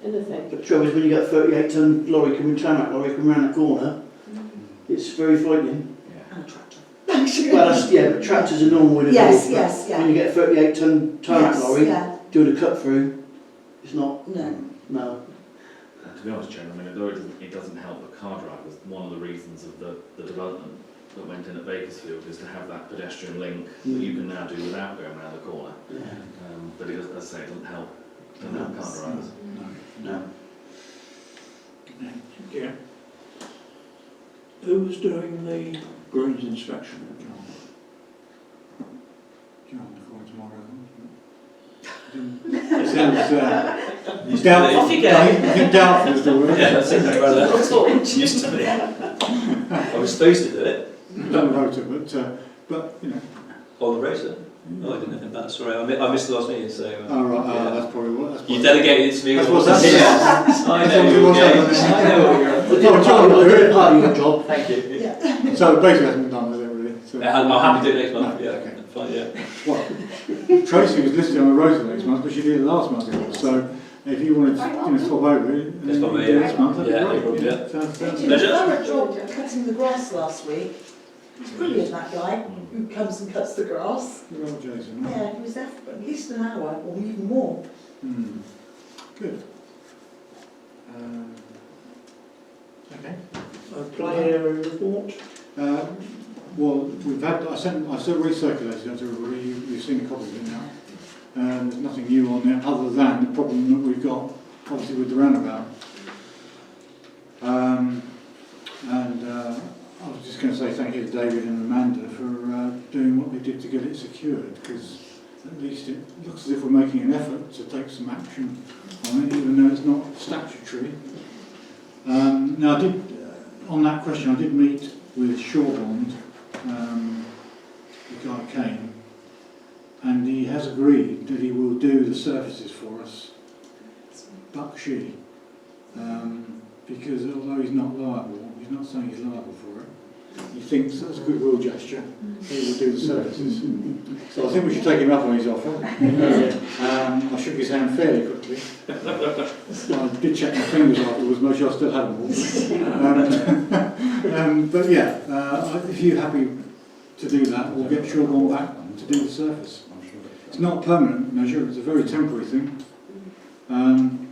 anything. But the trouble is when you get a 38-ton lorry tarmac lorry coming around the corner, it's very frightening. And a tractor. Well, but tractors are normal in a Yes, field, yes, but yeah. when you get a 38-ton tarmac Yes, lorry yeah. doing a cut through, it's not. No. To be honest, Chairman, I mean, although it doesn't help the car drivers, one of the reasons of the development that went in at Bakersfield is to have that pedestrian link that you can now do without going around the corner. Yeah. But it does, as I say, it doesn't help car drivers. No. Yeah. Who was doing the greens inspection? John, call tomorrow. It sounds doubtful. Off you go. I think doubtful is the word. Yeah, that's exactly right. That's what it used to be. I was supposed to do it. Done the rotor, but you know. On the rotor? Oh, I didn't know that. Sorry, I missed the last meeting, so... Oh right, yeah. that's probably what. That's You delegated it to me. That's what's happening. Yeah. I know you're I know what Well, John, we'll do part of your job. Thank you. Yeah. So basically hasn't been done with it really. So. I'm happy to do it next month. No, Yeah, okay. fine, yeah. Well, Tracy was listed on the rotor next month, but she did it last month. So if you wanted to swap over it, and Let's then swap you it, do yeah. next month, that'd Yeah, be no great. problem, yeah. Sounds He did a Pleasure. thorough job cutting the grass last week. He's brilliant, that guy, who comes and cuts the grass. good old Jason. Huh? Yeah, he was there for at least an hour, or even more. Good. Okay. Planning area report? Well, we've had. I still recirculated it to everybody. You've seen a copy of it now. There's nothing new on there other than the problem that we've got, obviously, with the roundabout. I was just going to say thank you to David and Amanda for doing what they did to get it secured, because at least it looks as if we're making an effort to take some action on it, even though it's not statutory. Now, I did, on that question, I did meet with Shorebond, the guy came, and he has agreed that he will do the surfaces for us, Buckshee, because although he's not liable, he's not saying he's liable for it, he thinks that's a goodwill gesture, he will do the surfaces. So I think we should take him up on his offer. I shook his hand fairly quickly. I did check my fingers afterwards, make sure I still had them all. But yeah, if you're happy to do that, we'll get Shorebond back to do the surface. It's not a permanent measure, it's a very temporary thing. And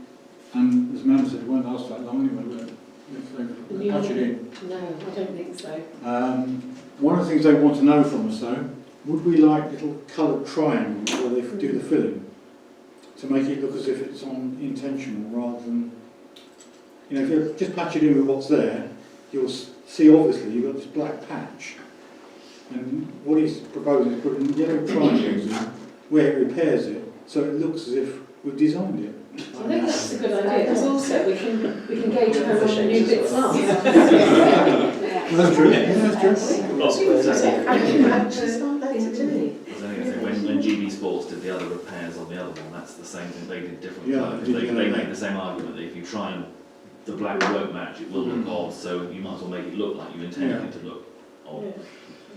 as Amanda said, it won't last that long anyway, will it? If they patch it in. No, I don't think so. One of the things they want to know from us though, would we like little coloured triangles where they do the filling to make it look as if it's on intentional rather than, you know, if you just patch it in with what's there, you'll see obviously you've got this black patch, and what he's proposing is putting yellow triangles in where it repairs it so it looks as if we've designed it. I think that's a good idea, because also we can gauge how much a new bit's last. Well, that's true. Yeah, that's true. When GB Sports did the other repairs on the other one, that's the same thing. They did different Yeah, colours. They made the same argument that if you try and the black won't match, it will look odd. So you might as well make it look like you intended it to look odd.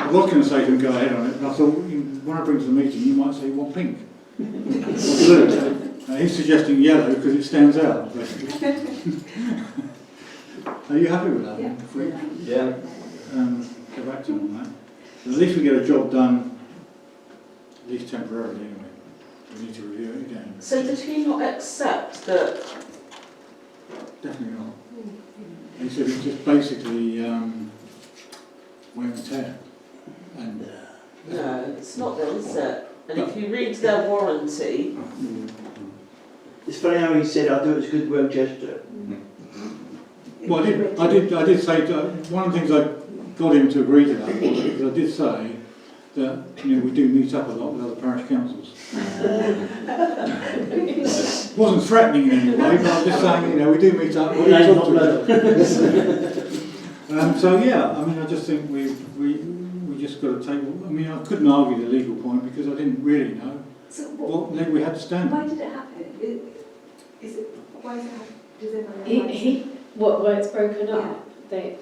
I was going to say to him, go ahead on it, and I thought, when I bring to the meeting, you might say you want pink. Or blue. He's suggesting yellow because it stands out, basically. Are you happy with that? Yeah. If we, Yeah. go back to him on that. At least we get a job done, at least temporarily anyway. We need to review it again. So did he not accept that? Definitely not. He said it's just basically wear and tear. And, No, it's not that, is it? And if you read their warranty, It's funny how he said, I'll do it as a goodwill gesture. well, I did say one of the things I got him to agree to that was because I did say that we do meet up a lot with other parish councils. Wasn't threatening in any way, but I'm just saying we do meet up. We do talk to each other. So yeah, I mean I just think we just got to take. I mean I couldn't argue the legal point because I didn't really know So what leg we had to stand why on. did it happen? Why is it happen? Does anyone know? Where it's broken up, it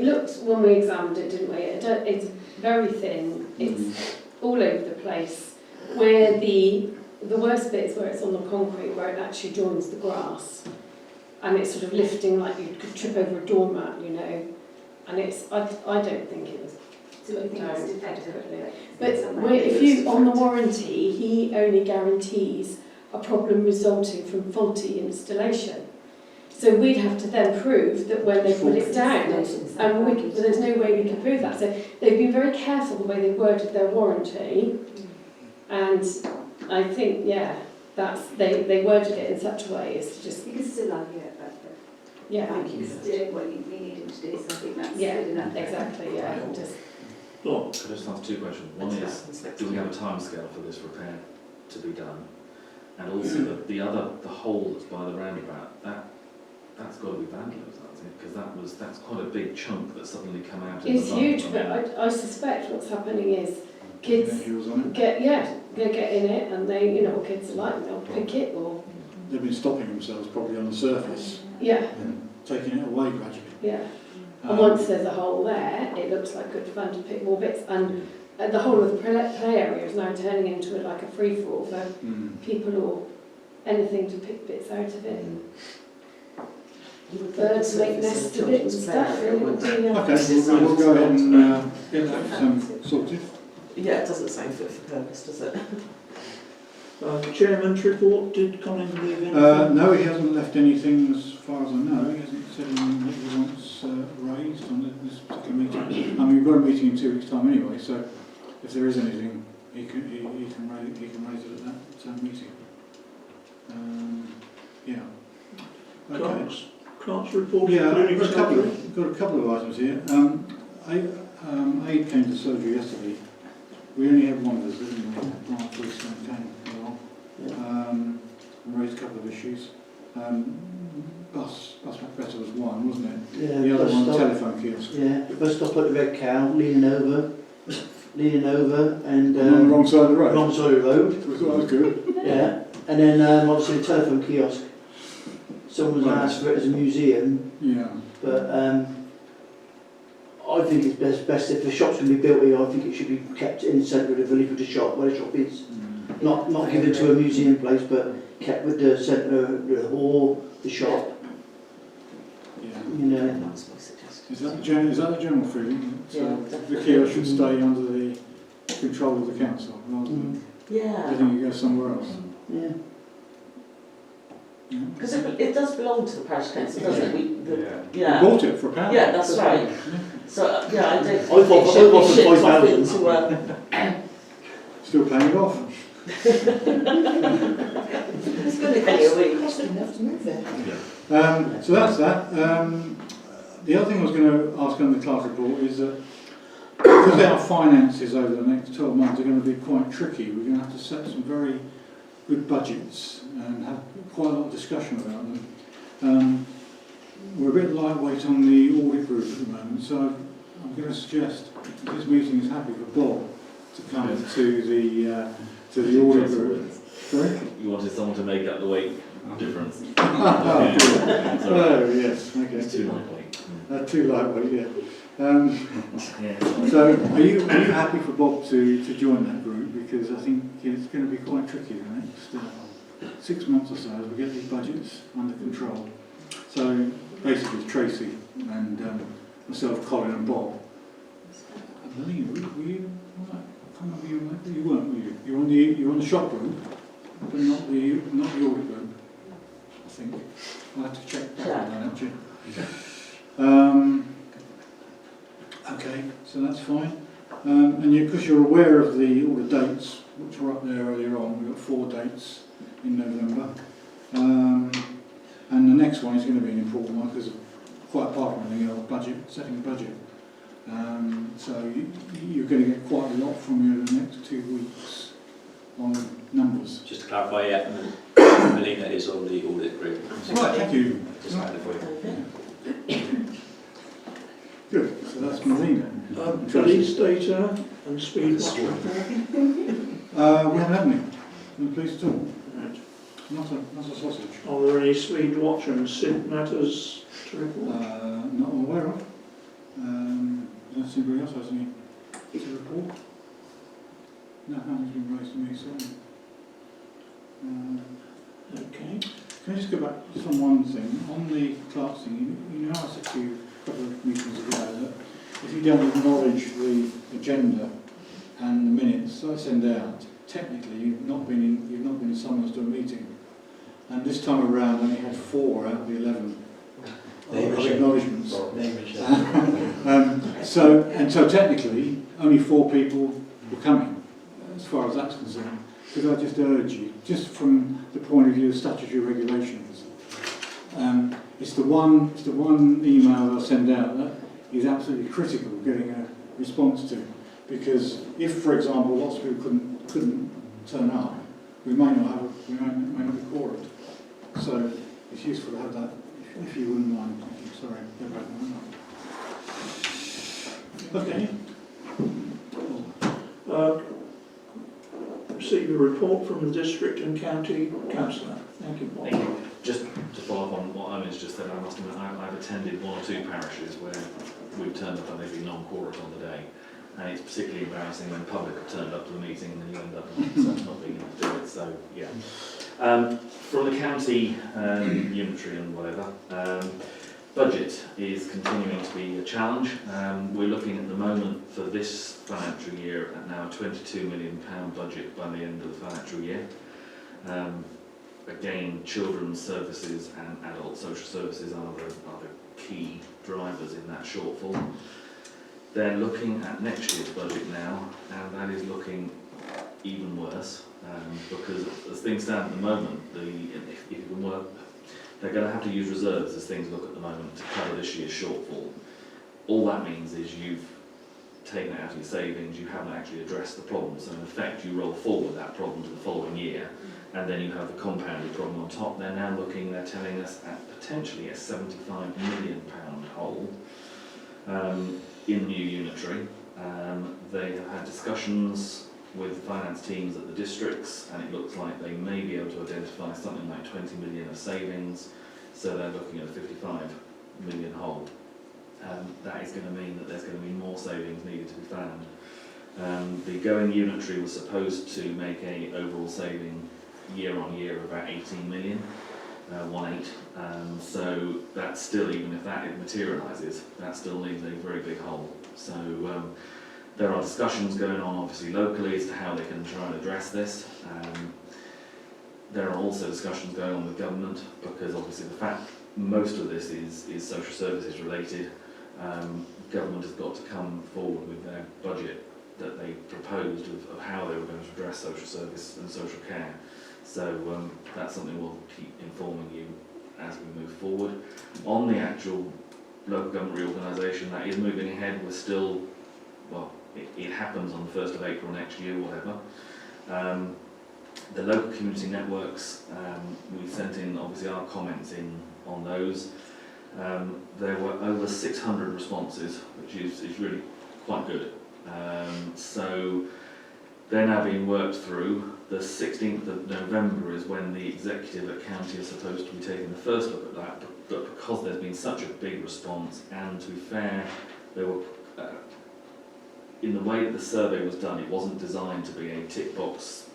looked, when we examined it, didn't we, it's very thin, it's all over the place. Where the the worst bit is where it's on the concrete, where it actually joins the grass, and it's sort of lifting like you could trip over a doormat, you know. And it's, I don't think it was So I think it's done defective. adequately. But if you, on the warranty, he only guarantees a problem resulting from faulty installation. So we'd have to then prove that when they put it down, and but there's no way we can prove that. So they've been very careful the way they worded their warranty, and I think, yeah, that's they worded it in such a way as to just, You can still argue it, but yeah, I think he's doing what you need him to do, so I think that's yeah, good enough. exactly, yeah, just, Look, Could I just ask two questions? One is, do we have a timescale for this repair to be done? And also the hole that's by the roundabout, that's got to be vandalised, hasn't it? Because that's quite a big chunk that's suddenly come out. in it's the mud. huge. But I suspect what's happening is kids Heels on it. they get in it, and they, you know what kids are like, they'll pick it or, They've been stopping themselves probably on the surface yeah, and taking it away gradually. yeah. And once there's a hole there, it looks like good fun to pick more bits, and the whole of the play area is now turning into like a free-for-all for people or anything to pick bits out of it. Birds make nests of it and stuff. Okay, we'll go ahead and get that sorted. Yeah, it doesn't sound fit for purpose, does it? Chairman's report, did Colin leave anything? No, he hasn't left anything as far as I know. He hasn't said anything that he wants raised on this particular meeting. I mean, we've got a meeting in 2 weeks' time anyway, so if there is anything, he can raise it at that meeting. Yeah. Okay. Clerk's report, Yeah, including we've salary? got a couple of items here. Aid came to surgery yesterday. We only had one visit, didn't we? Last week, so it came along. Raised a couple of issues. Bus better was one, wasn't it? Yeah, The other bus one, stop. telephone kiosk. Yeah, the bus stop at the Red Cow, leaning over, and On the wrong side of the road. wrong side of the road. We thought that was good. Yeah, and then obviously the telephone kiosk. Someone's Right. asked for it as a museum, Yeah. but I think it's best if the shop's going to be built here. I think it should be kept in the centre of the village with the shop, where the shop is. Not given to a museum place, but kept with the centre, the hall, the shop. Yeah. You know. That's my suggestion. Is that the general feeling? So Yeah, the definitely. kiosk should stay under the control of the council rather than Yeah, letting it go somewhere else. Yeah. Yeah. because it does belong to the parish council, doesn't it? We Yeah. bought it for £1. Yeah, that's right. Yeah. So, yeah, I don't I think thought- it should I thought be shipped off 5,000. into Still paying it off. It's going to cost enough to move there. So that's that. The other thing I was going to ask on the clerk report is that because our finances over the next 12 months are going to be quite tricky, we're going to have to set some very good budgets and have quite a lot of discussion about them. We're a bit lightweight on the audit group at the moment, so I'm going to suggest if this meeting is happy for Bob to come to the audit group. Sorry? You wanted someone to make up the weight difference. Oh, Sorry. oh, yes, okay. It's too lightweight. Too lightweight, yeah. Yeah. So, are you happy for Bob to join that group? Because I think it's going to be quite tricky the next 6 months or so as we get these budgets under control. So, basically, it's Tracy and myself, Colin, and Bob. I believe were you? I can't remember you weren't, were you? You were on the shop group, but not the audit group. I think I'll have to check that one out, actually. Okay, so that's fine. And because you're aware of all the dates, which were up there earlier on, we've got 4 dates in November. And the next one is going to be an important one because quite apart from anything else, budget, setting a budget. So you're going to get quite a lot from you in the next 2 weeks on numbers. Just to clarify, yeah, Melina is on the audit group. Right, thank you. Just added for you. Good, so that's Melina. Police data and speed watch report. We haven't had any. No police at all. Right. Not a sausage. Are there any speed watch and SID matters to report? Not I'm aware of. Unless anybody else has any to report. No, nothing's been raised to me, so. Okay. Can I just go back just on one thing? On the clerks thing, you know I said to you a couple of meetings ago that if you don't acknowledge the agenda and the minutes that I send out, technically you've not been summoned to a meeting. And this time around I only had 4 out of the 11 of acknowledgements. So technically only 4 people were coming, as far as that's concerned. Could I just urge you, just from the point of view of statutory regulations, it's the one email I send out that is absolutely critical getting a response to, because if, for example, lots of people couldn't turn up, we may not be quorate. So it's useful to have that, if you wouldn't mind. Sorry, okay. Receive a report from the district and county councillor. Thank you, Paul. Thank you. Just to follow up on what Owen's just said, I must admit I've attended 1 or 2 parishes where we've turned up and they've been non-quorate on the day, and it's particularly embarrassing when the public have turned up to the meeting and then you end up not being able to do it. So yeah. From the county unitary and whatever, budget is continuing to be a challenge. We're looking at the moment for this financial year at now a £22 million budget by the end of the financial year. Again, children's services and adult social services are the key drivers in that shortfall. They're looking at next year's budget now, and that is looking even worse, because as things stand at the moment, if you can work, they're going to have to use reserves as things look at the moment to cover this year's shortfall. All that means is you've taken it out of your savings, you haven't actually addressed the problem, so in effect you roll forward that problem to the following year, and then you have the compounded problem on top. They're telling us at potentially a £75 million hole in the new unitary. They have had discussions with the finance teams at the districts, and it looks like they may be able to identify something like 20 million of savings, so they're looking at a 55 million hole. That is going to mean that there's going to be more savings needed to be found. The going unitary was supposed to make a overall saving year on year of about 18 million, 1.8. So that's still, even if that materialises, that still leaves a very big hole. So there are discussions going on obviously locally as to how they can try and address this. There are also discussions going on with government, because obviously the fact most of this is social services related. Government has got to come forward with their budget that they proposed of how they were going to address social service and social care. So that's something we'll keep informing you as we move forward. On the actual local government reorganisation, that is moving ahead. We're still, well, it happens on the 1st of April next year, whatever. The local community networks, we sent in obviously our comments in on those. There were over 600 responses, which is really quite good. So they're now being worked through. The 16th of November is when the executive at county are supposed to be taking the first look at that, but because there's been such a big response, and to be fair, there were in the way that the survey was done, it wasn't designed to be a tick box,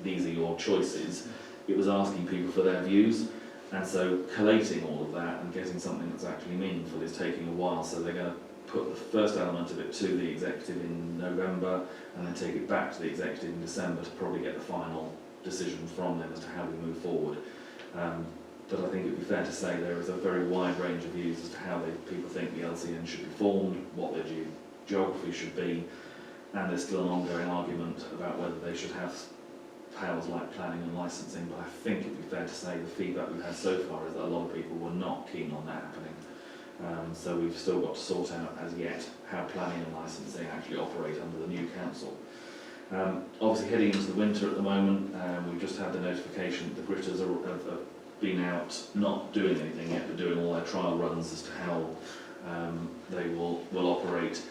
these are your choices. It was asking people for their views, and so collating all of that and getting something that's actually meaningful is taking a while. So they're going to put the first element of it to the executive in November, and then take it back to the executive in December to probably get the final decision from them as to how we move forward. But I think it would be fair to say there is a very wide range of views as to how people think the LCN should be formed, what their geography should be, and there's still an ongoing argument about whether they should have powers like planning and licensing. But I think it would be fair to say the feedback we've had so far is that a lot of people were not keen on that happening. So we've still got to sort out as yet how planning and licensing actually operate under the new council. Obviously heading into the winter at the moment, we've just had the notification that the gritters have been out, not doing anything yet, but doing all their trial runs as to how they will operate.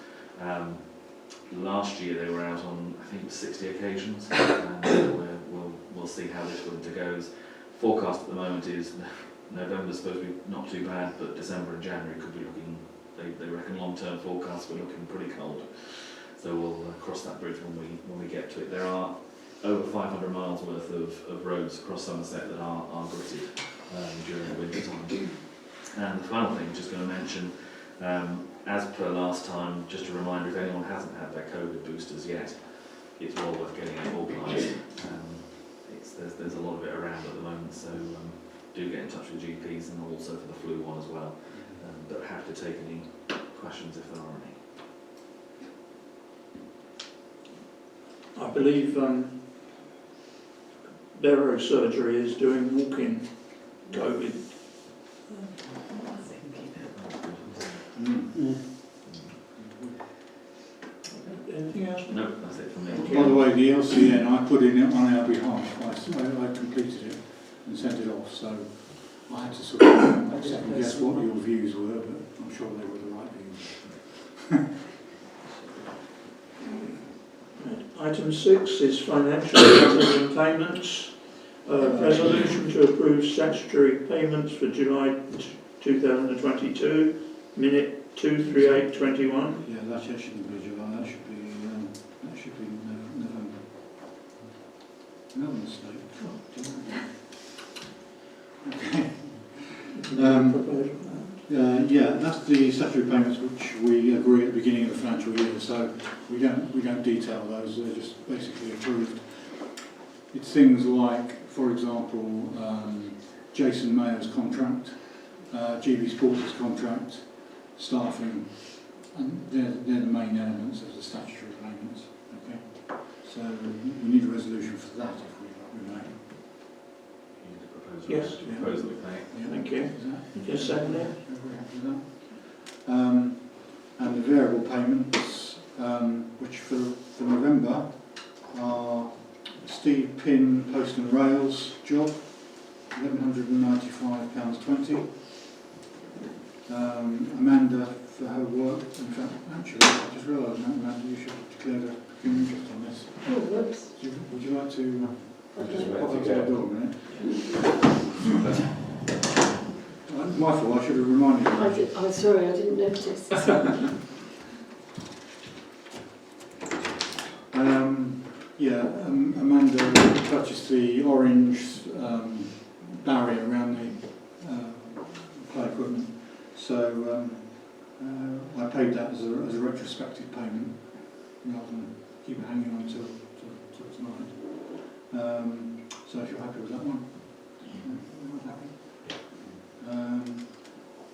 Last year they were out on, I think it was 60 occasions, and we'll see how this winter goes. Forecast at the moment is November's supposed to be not too bad, but December and January could be looking, they reckon long-term forecasts were looking pretty cold. So we'll cross that bridge when we get to it. There are over 500 miles worth of roads across Somerset that are gritted during the winter time. And the final thing, just going to mention, as per last time, just a reminder, if anyone hasn't had their COVID boosters yet, it's well worth getting it organised. There's a lot of it around at the moment, so do get in touch with GPs, and also for the flu one as well. But happy to take any questions if there are any. I believe Vero Surgery is doing walk-in COVID. Anything else? No, that's it from me. By the way, the LCN, I put in it on our behalf. I completed it and sent it off, so I had to sort of second guess what your views were, but I'm sure they were the right views. Item 6 is financial matters and payments. Resolution to approve statutory payments for July 2022, minute 23821. Yeah, that shouldn't be July, that should be November. No mistake. Okay. Yeah, that's the statutory payments which we agree at the beginning of the financial year, so we don't detail those, they're just basically approved. It's things like, for example, Jason Mayer's contract, GB Sports' contract, staffing, and they're the main elements of the statutory payments. Okay, so we need a resolution for that if we may. Yes. Propose that we pay. Yeah, Thank you. is that? Yes, second. Very happy with that. And the variable payments, which for November are Steve Pinn Post and Rails job, £1,195.20. Amanda for her work. In fact, actually, I just realised now, Amanda, you should have declared a human interest on this. Oh, whoops. Would you like to Okay. pop up to the door a minute? My fault, I should have reminded you. I'm sorry, I didn't notice. Amanda purchased the orange barrier around the play equipment, so I paid that as a retrospective payment rather than keep it hanging on till tonight. So if you're happy with that one, I'm happy.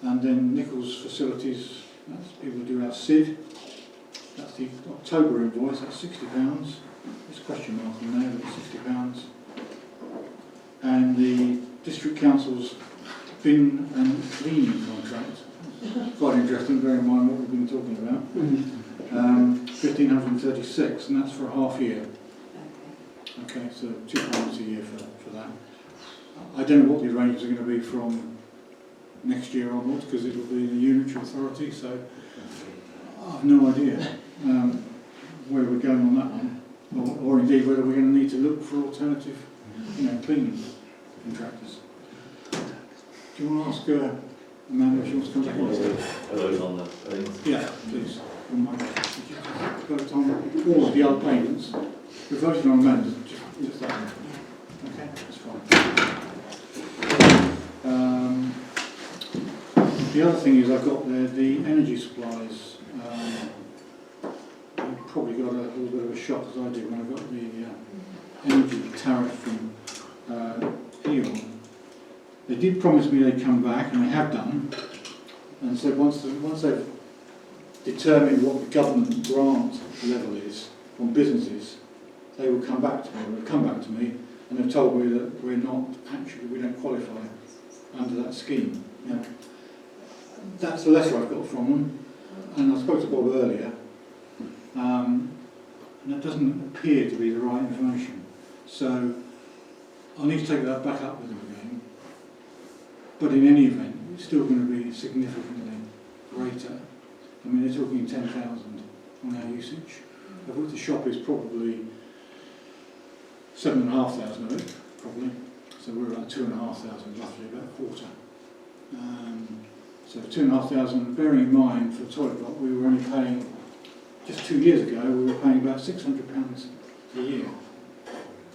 And then Nichols Facilities, that's people who do our SID. That's the October invoice, that's £60. There's a question mark on there, but it's £60. And the District Council's bin and cleaning contract. Quite interesting, bear in mind what we've been talking about. 1,536, and that's for a half year. Okay, so £2 a year for that. I don't know what the arrangements are going to be from next year onwards, because it will be the unitary authority, so I have no idea where we're going on that one, or indeed whether we're going to need to look for alternative, cleaning contractors. Do you want to ask Amanda if she wants to come back? Vote on the things. Yeah, please. Vote on all of the other payments. We're voting on Amanda, just that one. Okay, that's fine. The other thing is I've got the energy supplies. You probably got a little bit of a shock, as I did when I got the energy tariff from E.ON. They did promise me they'd come back, and they have done, and so once they've determined what the government grant level is on businesses, they will come back to me. They've come back to me, and they've told me that we don't qualify under that scheme. Yeah. That's the letter I've got from them, and I spoke to Bob earlier, and that doesn't appear to be the right information. So I'll need to take that back up with them again. But in any event, it's still going to be significantly greater. I mean, they're talking 10,000 on our usage, of which the shop is probably 7,500 of it, probably. So we're about 2,500, roughly, about a quarter. So 2,500, bearing in mind for the toilet block, we were only paying, just 2 years ago, we were paying about £600 a year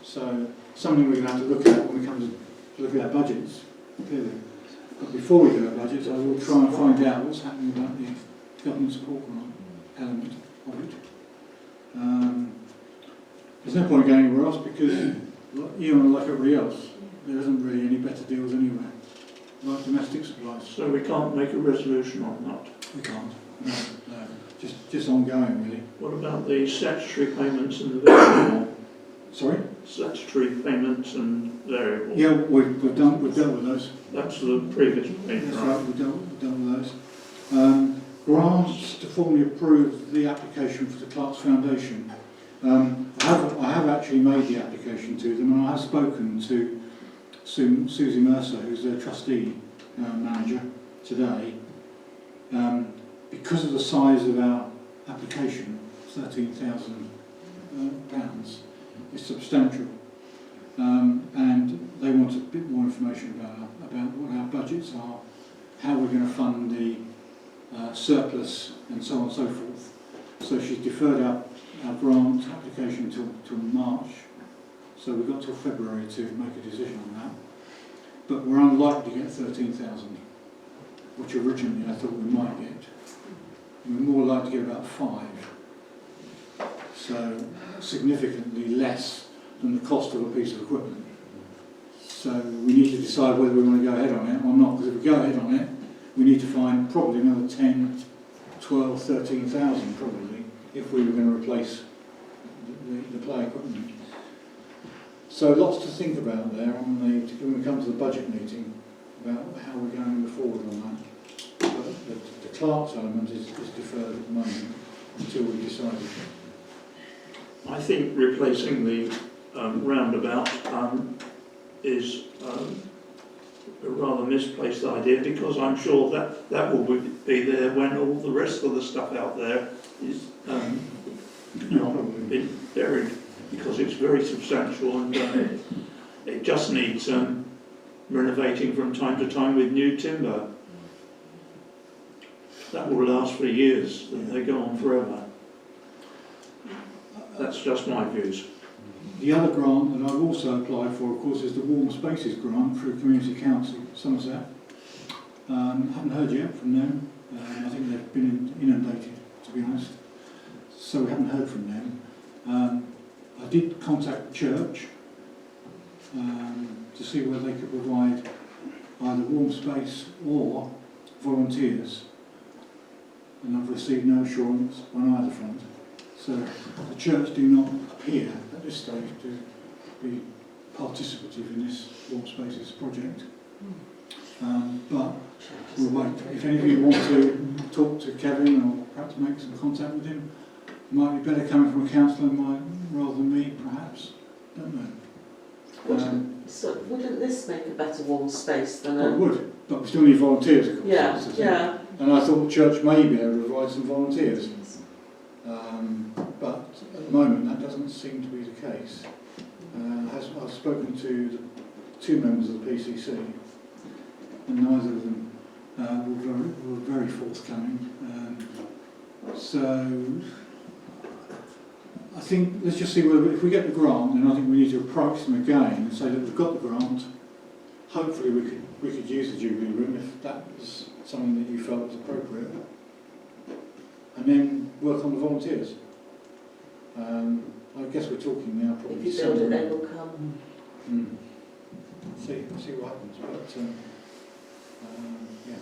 So something we're going to have to look at when we come to look at our budgets, clearly. But before we do our budgets, I will try and find out what's happening about the government support grant element of it. There's no point going anywhere else because, even like everybody else, there isn't really any better deals anywhere, like domestic supplies. So we can't make a resolution on that. We can't. No. Just ongoing, really. What about the statutory payments and the variable? Sorry? Statutory payments and variable. Yeah, we've dealt with those. That's the previous payment, That's right? right, we've dealt with those. Grants to formally approve the application for the Clark's Foundation. I have actually made the application to them, and I have spoken to Susie Mercer, who's their trustee manager, today. Because of the size of our application, £13,000, is substantial, and they want a bit more information about what our budgets are, how we're going to fund the surplus, and so on and so forth. So she's deferred our grant application till March, so we've got till February to make a decision on that. But we're unlikely to get 13,000, which originally I thought we might get. We're more likely to get about 5. So significantly less than the cost of a piece of equipment. So we need to decide whether we want to go ahead on it or not, because if we go ahead on it, we need to find probably another 10, 12, 13,000 probably, if we were going to replace the play equipment. So lots to think about there when we come to the budget meeting about how we're going to move forward on that. But the Clark's element is deferred at the moment until we decide. I think replacing the roundabout is a rather misplaced idea, because I'm sure that will be there when all the rest of the stuff out there is not been buried, because it's very substantial and it just needs renovating from time to time with new timber. That will last for years, and they go on forever. That's just my views. The other grant that I've also applied for, of course, is the Warm Spaces grant through Community Council, Somerset. Haven't heard yet from them. I think they've been inundated, to be honest. So we haven't heard from them. I did contact the church to see whether they could provide either warm space or volunteers, and I've received no assurance on either front. So the church do not appear at this stage to be participative in this Warm Spaces project. But we'll wait. If any of you want to talk to Kevin or perhaps make some contact with him, it might be better coming from a councillor rather than me, perhaps. Don't know. So wouldn't this make a better warm space than It would, but we still need volunteers, of course. Yeah, that's the thing. yeah. And I thought the church may be able to provide some volunteers. But at the moment that doesn't seem to be the case. I've spoken to the 2 members of the PCC, and neither of them were very forthcoming. So I think let's just see whether, if we get the grant, then I think we need to approach them again and say that we've got the grant. Hopefully we could use the Jubilee Room if that was something that you felt was appropriate, and then work on the volunteers. I guess we're talking now probably. If you build it, they will come. See what happens, but yeah. I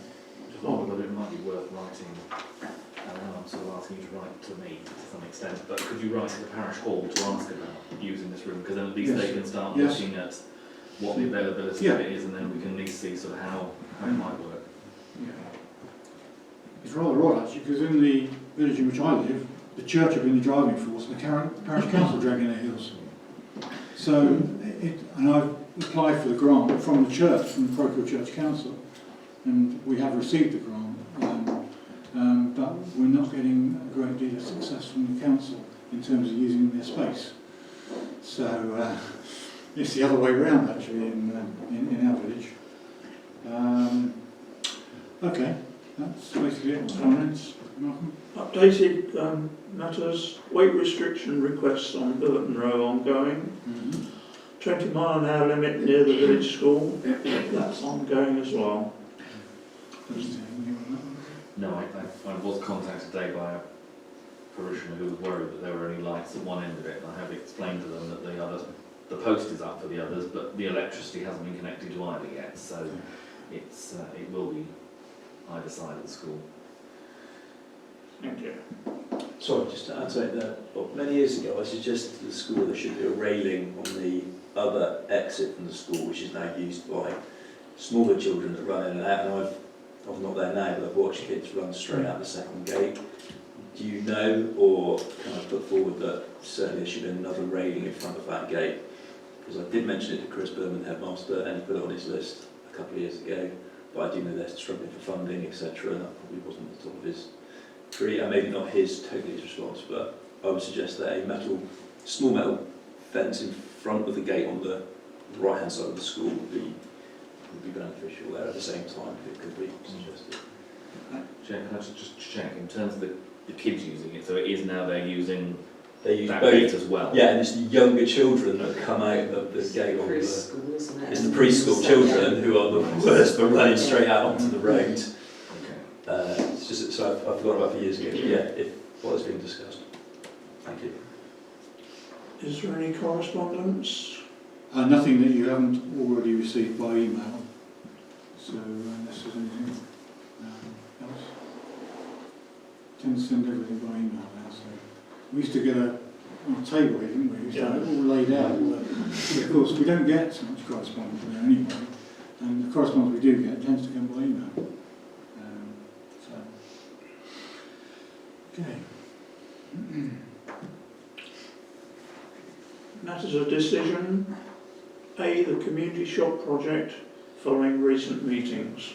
just wonder whether it might be worth writing, I'm sort of asking you to write to me to some extent, but could you write to the parish hall to ask about using this room? Because then at least they can start looking at what the availability of it is, and then we can at least see sort of how it might work. Yeah. It's rather odd actually, because in the village in which I live, the church have been the driving force, and the parish council dragging their heels. So, and I've applied for the grant from the church, from the Parochial Church Council, and we have received the grant, but we're not getting a great deal of success from the council in terms of using their space. So it's the other way around actually in our village. Okay, that's basically it. Finance, Malcolm. Updated matters, weight restriction requests on Burton Row ongoing. 20-mile-an-hour limit near the village school, that's ongoing as well. No, I was contacted today by a parishioner who was worried that there were only lights at one end of it, and I have explained to them that the post is up for the others, but the electricity hasn't been connected to either yet, so it will be either side of the school. Thank you. Sorry, just to add to it there, well, many years ago I suggested to the school there should be a railing on the other exit from the school, which is now used by smaller children that run in and out, and I'm not there now, but I've watched kids run straight out the second gate. Do you know, or can I put forward that certainly there should be another railing in front of that gate? Because I did mention it to Chris Berman, the headmaster, and he put it on his list a couple of years ago, but I do know they're struggling for funding, etc., and that probably wasn't at the top of his tree, and maybe not totally his response, but I would suggest that a small metal fence in front of the gate on the right-hand side of the school would be beneficial there at the same time, if it could be suggested. Can I just check, in terms of the kids using it, so it is now they're using They use that both, gate as well? yeah, and it's the younger children that come out of the gate on the... Preschool, isn't it? It's the preschool children who are the worst for running straight out onto the road. Okay. It's just, so I've forgotten about it years ago, but yeah, if what is being discussed. Thank you. Is there any correspondence? Nothing that you haven't already received by email. So unless there's anything else, tend to send everything by email now. So we used to get a table here, didn't we? We used to have it all laid out. But of course, we don't get so much correspondence there anyway, and the correspondence we do get tends to come by email. Okay. Matters of decision. A, the community shop project following recent meetings.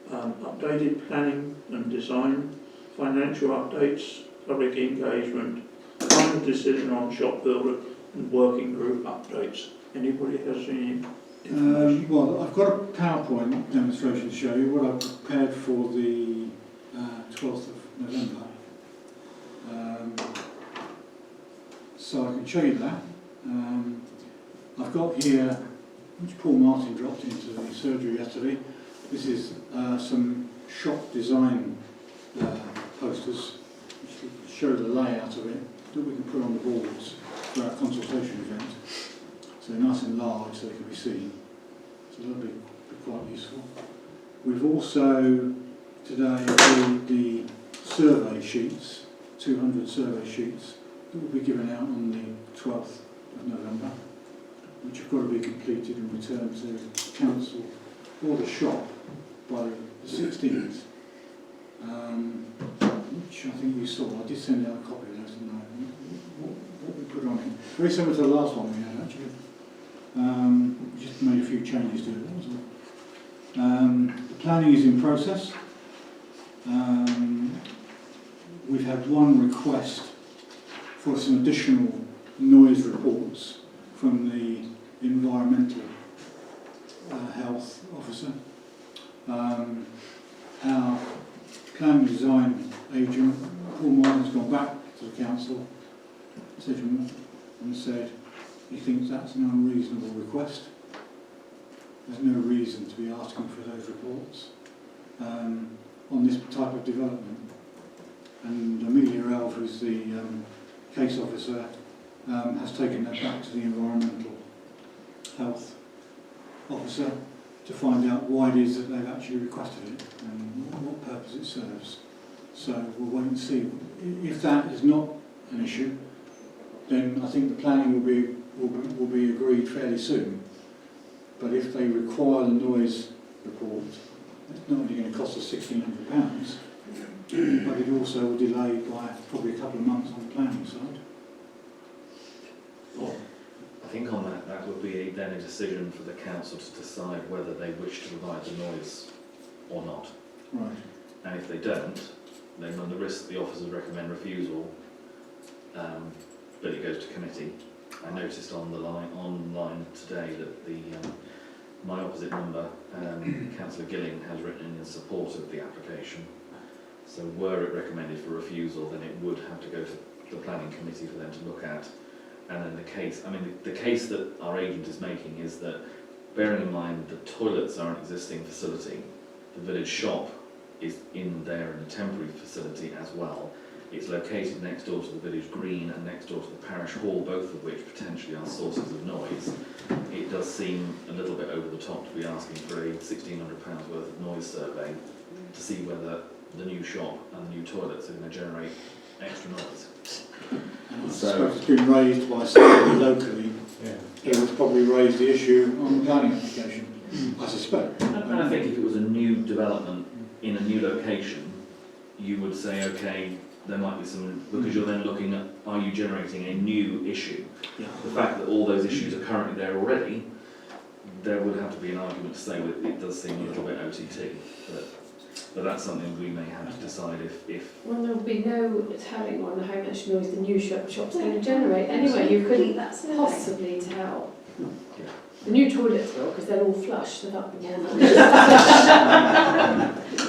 Updated planning and design, financial updates, public engagement, final decision on shop builder and working group updates. Anybody has any information? Well, I've got a PowerPoint demonstration to show you what I've prepared for the 12th of November. So I can show you that. I've got here, which Paul Martin dropped into the surgery yesterday. This is some shop design posters, which show the layout of it, that we can put on the boards for our consultation event. So they're nice and large so they can be seen. So that'll be quite useful. We've also today agreed the survey sheets, 200 survey sheets, that will be given out on the 12th of November, which have got to be completed and returned to council or the shop by the 16th, which I think you saw. I did send out a copy of those, didn't I? What we put on it. Very similar to the last one we had, actually. We just made a few changes to it, that was all. The planning is in process. We've had one request for some additional noise reports from the environmental health officer. Our planning design agent, Paul Martin's gone back to the council and said he thinks that's an unreasonable request. There's no reason to be asking for those reports on this type of development. And Amelia Elf, who's the case officer, has taken that back to the environmental health officer to find out why it is that they've actually requested it and what purpose it serves. So we'll wait and see. If that is not an issue, then I think the planning will be agreed fairly soon. But if they require the noise report, it's not only going to cost us £1,600, but it also will delay by probably a couple of months on the planning side. I think on that would be then a decision for the council to decide whether they wish to provide the noise or not. Right. And if they don't, then on the risk the officers recommend refusal, but it goes to committee. I noticed on the online today that the my opposite number, Councillor Gilling, has written in support of the application. So were it recommended for refusal, then it would have to go to the planning committee for them to look at And then the case that our agent is making is that, bearing in mind the toilets are an existing facility, the village shop is in there in a temporary facility as well. It's located next door to the village green and next door to the parish hall, both of which potentially are sources of noise. It does seem a little bit over the top to be asking for a £1,600 worth of noise survey to see whether the new shop and the new toilets are going to generate extra noise. And I So- suppose it's been raised by somebody locally. It would probably raise the issue on the planning application, I suspect. And I think if it was a new development in a new location, you would say, okay, there might be some, because you're then looking at, are you generating a new issue? Yeah. The fact that all those issues are currently there already, there would have to be an argument to say that it does seem a little bit OTT, but that's something we may have to decide if Well, there'll be no telling on how much noise the new shop's going to generate. Anyway, you couldn't possibly tell. Yeah. The new toilets will, because they're all flush, so that'll be more noise.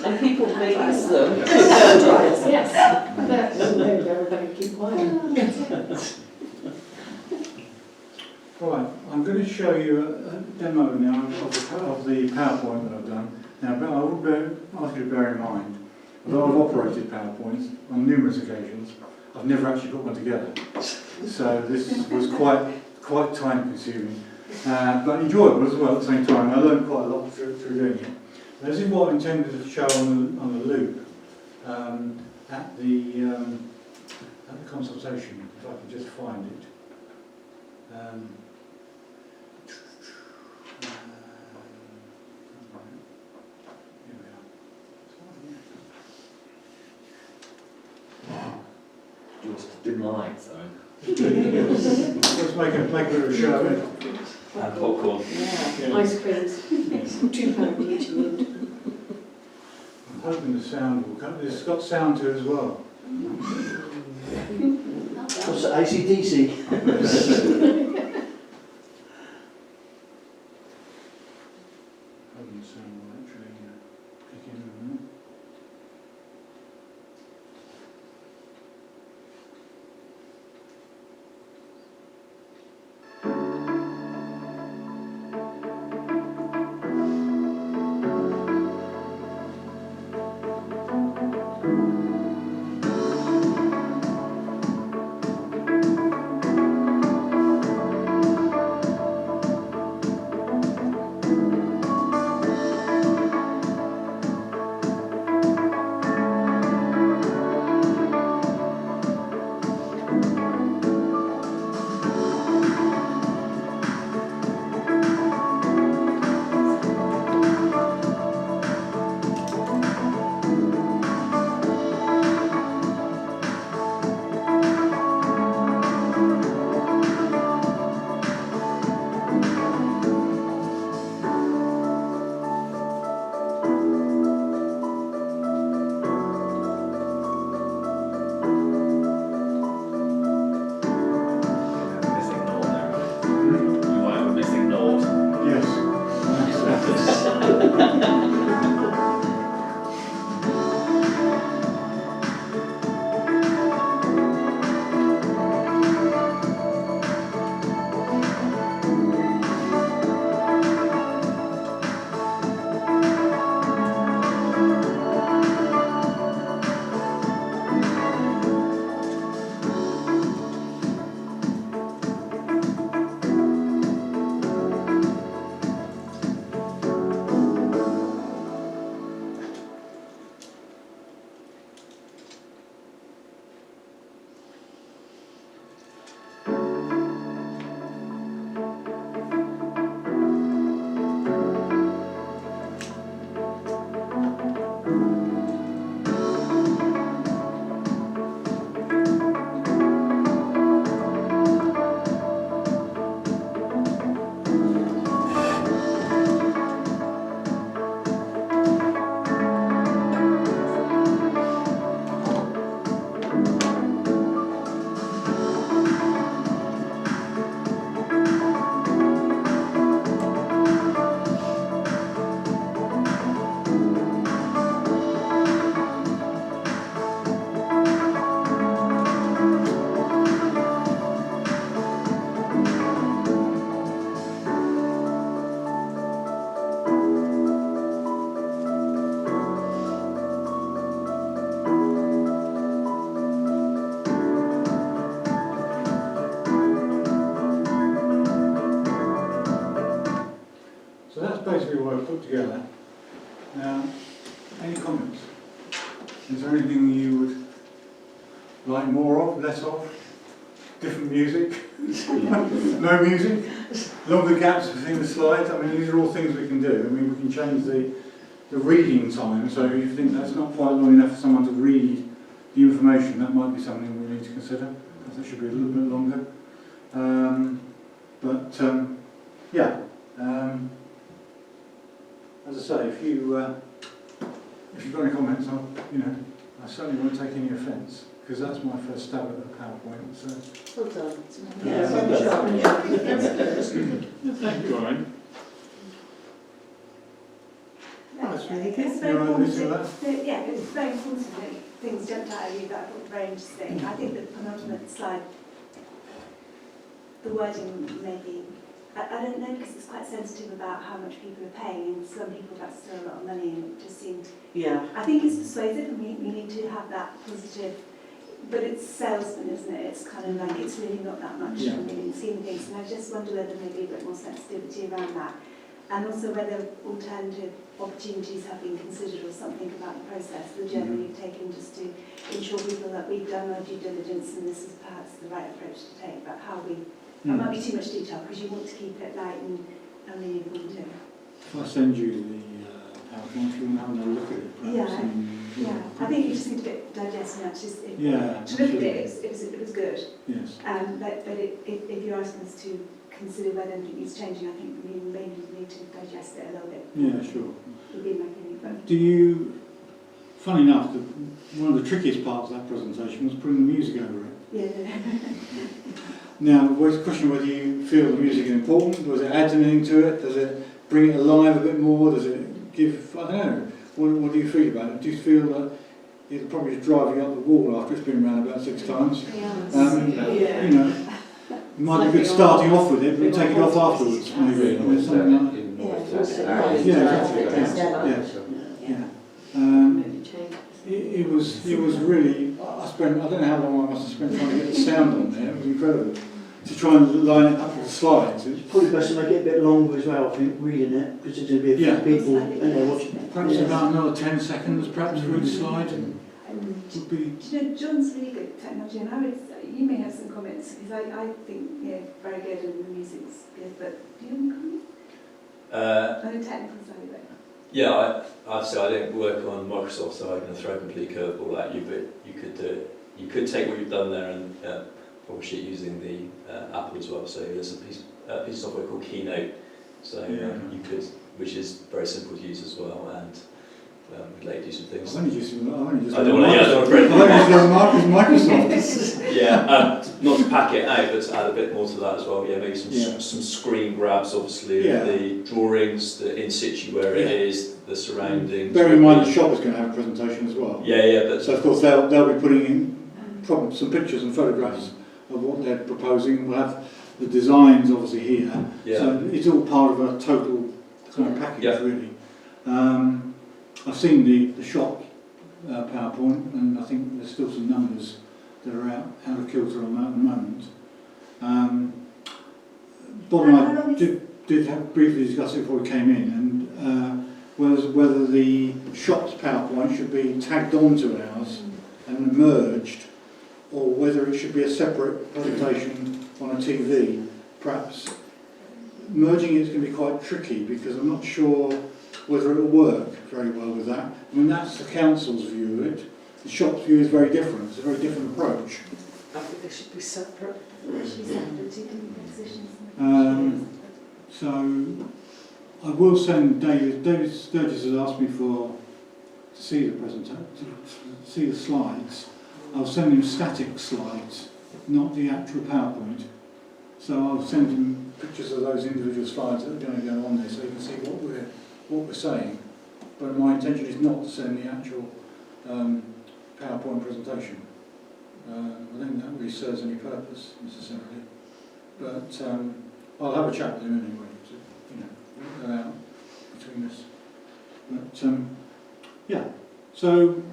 And people may use them. Yes, but no, everybody keep quiet. Right, I'm going to show you a demo now of the PowerPoint that I've done. Now, but I would ask you to bear in mind, although I've operated PowerPoints on numerous occasions, I've never actually put one together. So this was quite time consuming, but enjoyable as well at the same time. I learned quite a lot through doing it. This is what I intended to show on the loop at the consultation, if I can just find it. Here we are. just dim the lights, though. Let's make a bit of a show of it. And popcorn. Yeah. Ice creams, £2 each. I'm hoping the sound will come. It's got sound to it as well. What's the AC/DC? Hoping the sound will actually kick in a minute. exactly what I've put together. Now, any comments? Is there anything you would like more of, less of? Different music? No music? Longer gaps between the slides? I mean, these are all things we can do. I mean, we can change the reading time, so if you think that's not quite long enough for someone to read the information, that might be something we need to consider. Perhaps that should be a little bit longer. Yeah. As I say, if you've got any comments, I certainly won't take any offence, because that's my first stab at the PowerPoint. So. Well done. Thank you, Ryan. It's very important. Yeah, it's very important that things jumped out at you, that very interesting. I think the penultimate slide, the wording maybe, I don't know, because it's quite sensitive about how much people are paying, and some people that's still a lot of money, and it just seemed, Yeah. I think it's persuasive, and we need to have that positive, but it's salesman, isn't it? It's kind of like, it's really not that much Yeah. in the scheme of things, and I just wonder whether maybe a bit more sensitivity around that. And also whether alternative opportunities have been considered or something about the process, the journey you've taken, just to ensure people that we've done our due diligence and this is perhaps the right approach to take, but how we, that might be too much detail because you want to keep it light and meaningful too. If I send you the PowerPoint, you want to have a look at it, perhaps? Yeah, I think you just need a bit digesting that. Just to look at it, it was good. Yes. But if you're asking us to consider whether anything needs changing, I think we maybe need to digest it a little bit. Yeah, sure. Would be my opinion. But Do you, funny enough, one of the trickiest parts of that presentation was putting the music over it. yeah. Now, it's a question whether you feel the music is important. Does it add anything to it? Does it bring it alive a bit more? Does it give, I don't know, what do you feel about it? Do you feel that it'll probably just drive you up the wall after it's been around about 6 times? You know, it might be good starting off with it, but take it off afterwards, maybe. Or something like that. It was really, I don't know how long I must have spent trying to get the sound on there. It was incredible. To try and line it up with the slides. It's probably best to make it a bit longer as well, I think, reading it, because there's going to be a few people and they're watching. Perhaps about another 10 seconds, perhaps, for each slide. Would be. Do you know, John's really good at technology, and I would, you may have some comments, because I think, very good and the music's good, but do you have any comments? On the technical side of it? Yeah, obviously I don't work on Microsoft, so I'm going to throw a complete curveball at you, but you could take what you've done there and publish it using the Apple as well. So there's a piece of software called Keynote, so you could, which is very simple to use as well, and we'd like to do some things. I've only just Microsoft. Yeah, not to pack it out, but to add a bit more to that as well. Yeah, maybe some screen grabs, obviously, the drawings, the in situ where it is, the surroundings. Bear in mind the shop is going to have a presentation as well. But so of course they'll be putting in some pictures and photographs of what they're proposing. We'll have the designs obviously here. So it's all part of a total kind of package really. I've seen the shop PowerPoint, and I think there's still some numbers that are out of kilter on that at the moment. Bob and I did have briefly discuss it before we came in, and whether the shop's PowerPoint should be tagged onto ours and merged, or whether it should be a separate presentation on a TV. Perhaps merging it is going to be quite tricky, because I'm not sure whether it will work very well with that. I mean, that's the council's view of it. The shop's view is very different. It's a very different approach. I think they should be separate. So I will send David. David Sturgis has asked me to see the presentation, to see the slides. I'll send him static slides, not the actual PowerPoint. So I'll send him pictures of those individual slides that are going to go on there, so you can see what we're saying. But my intention is not to send the actual PowerPoint presentation. I don't think that really serves any purpose necessarily. But I'll have a chat with him anyway to work that out between us. But so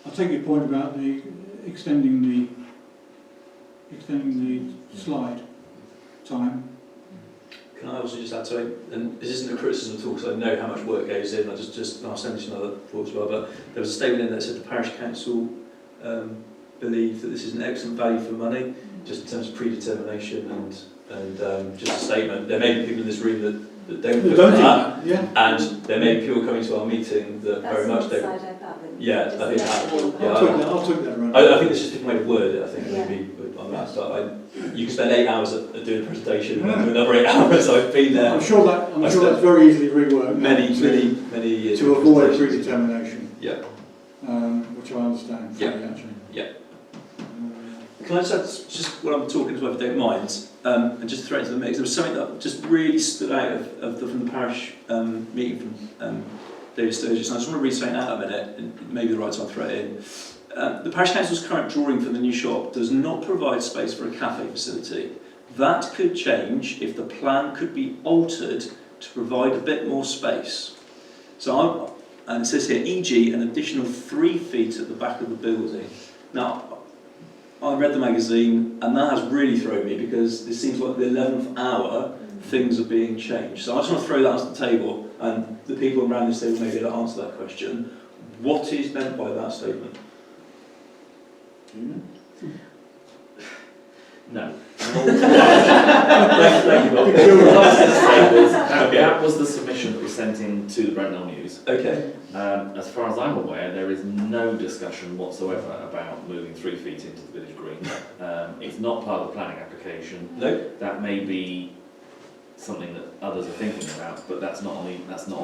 I take your point about the extending the slide time. Can can I also just add to it, and this isn't a criticism at all, because I know how much work goes in, I'll send this to another report as well, but there was a statement in there that said the parish council believe that this is an excellent value for money, just in terms of predetermination and just a statement. There may be people in this room that don't We put don't do that, that, yeah. and there may be people coming to our meeting that very much don't. Yeah, I think that. Yeah, I'll take that around. I think there's just a different way to word it, I think, Yeah. maybe on that. But you can spend 8 hours at doing a presentation and do another 8 hours. I've been there I'm sure that's very easily reworked. many years. To avoid predetermination. Yeah. Which I understand fully, actually. Yeah. Can I just add, just when I'm talking as well, if you don't mind, and just throw it into the mix, there was something that just really stood out from the parish meeting from David Sturgis, and I just want to read something out a minute, and maybe the right time to throw it in. The parish council's current drawing for the new shop does not provide space for a cafe facility. That could change if the plan could be altered to provide a bit more space. And it says here, e.g. an additional 3 feet at the back of the building. Now, I read the magazine, and that has really thrown me, because it seems like the 11th hour things are being changed. So I just want to throw that on the table, and the people around this table may be able to answer that question. What is meant by that statement? No. Thank you, Bob. That was the submission that was sent in to the Brent Knoll News. Okay. As far as I'm aware, there is no discussion whatsoever about moving 3 feet into the village green. It's not part of the planning application. No. That may be something that others are thinking about, but that's not on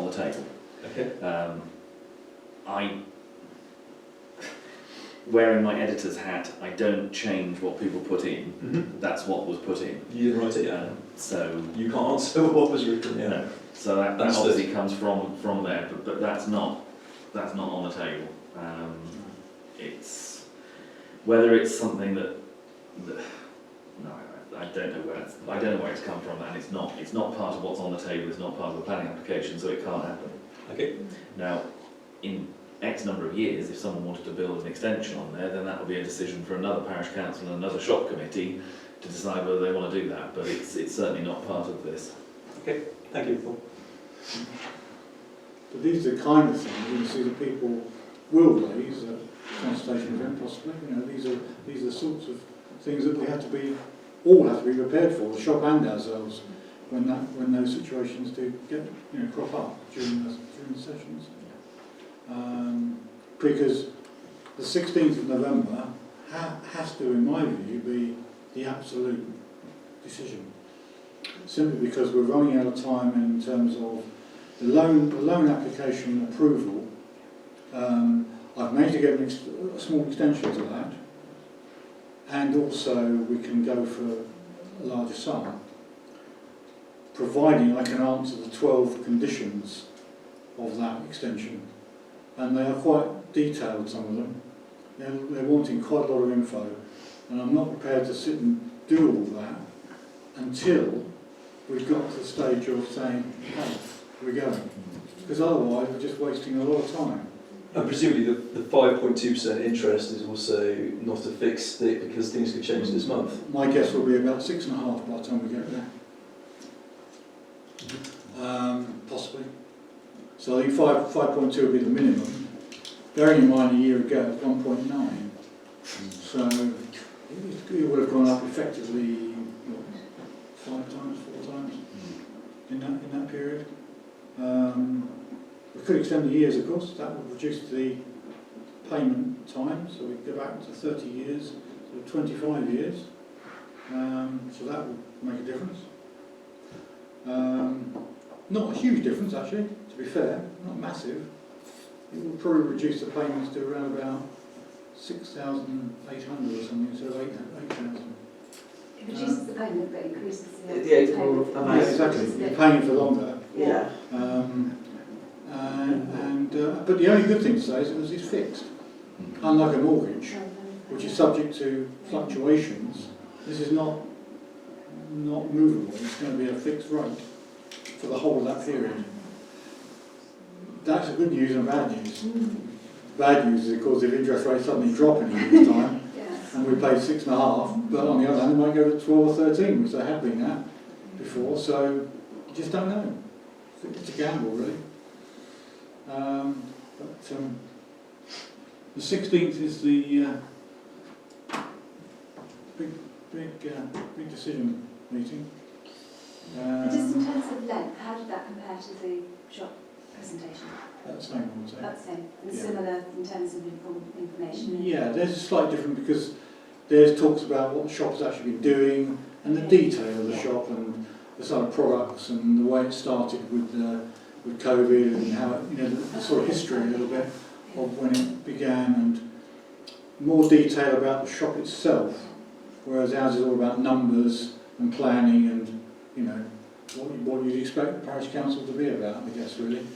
the table. Okay. Wearing my editor's hat, I don't change what people put in. Mm-hmm. That's what was put in. You didn't write it down. So You can't answer what was written. Yeah. no. So that That's obviously comes from there, but that's not on the table. It's whether it's something that no, I don't know where it's come from, and it's not part of what's on the table. It's not part of the planning application, so it can't happen. Okay. Now, in X number of years, if someone wanted to build an extension on there, then that would be a decision for another parish council and another shop committee to decide whether they want to do that. But it's certainly not part of this. Okay. Thank you, Paul. But these are the kind of things you see that people will raise at consultation event, possibly. You know, these are the sorts of things that we all have to be prepared for, the shop and ourselves, when those situations do get crop up during the sessions. Because the 16th of November has to, in my view, be the absolute decision. Simply because we're running out of time in terms of the loan application approval. I've managed to get a small extension to that, and also we can go for a larger sum, providing I can answer the 12 conditions of that extension. And they are quite detailed, some of them. They're wanting quite a lot of info, and I'm not prepared to sit and do all that until we've got to the stage of saying, hey, we're going. Because otherwise we're just wasting a lot of time. And presumably the 5.2% interest is also not a fixed stick, because things could change this month. My guess will be about 6.5 by the time we get there. Possibly. So I think 5.2 would be the minimum. Bearing in mind a year ago it was 1.9. So it would have gone up effectively 5 times, 4 times in that period. We could extend the years, of course. That would reduce the payment time, so we go back to 30 years, so 25 years. So that would make a difference. Not a huge difference, actually, to be fair, not massive. It would probably reduce the payments to around about 6,800 or something instead of 8,000. It reduces the payment but increases the The overall payment. amount. Yeah, exactly. You're paying for longer. Yeah. But the only good thing to say is it's fixed. Unlike a mortgage, which is subject to fluctuations, this is not movable. It's going to be a fixed rate for the whole of that period. That's a good news and bad news. Bad news is, of course, if interest rates suddenly drop in a year's time, and we pay 6.5, but on the other hand, it might go to 12 or 13, which they have been at before. So you just don't know. It's a gamble, really. The 16th is the big decision meeting. Just in terms of length, how did that compare to the shop presentation? That's the same, I would say. That's the same, and Yeah. similar in terms of information? Yeah, there's a slightly different because there's talks about what the shop has actually been doing and the detail of the shop and the sort of products and the way it started with COVID and how the sort of history a little bit of when it began and more detail about the shop itself, whereas ours is all about numbers and planning and what you'd expect the parish council to be about, I guess, really.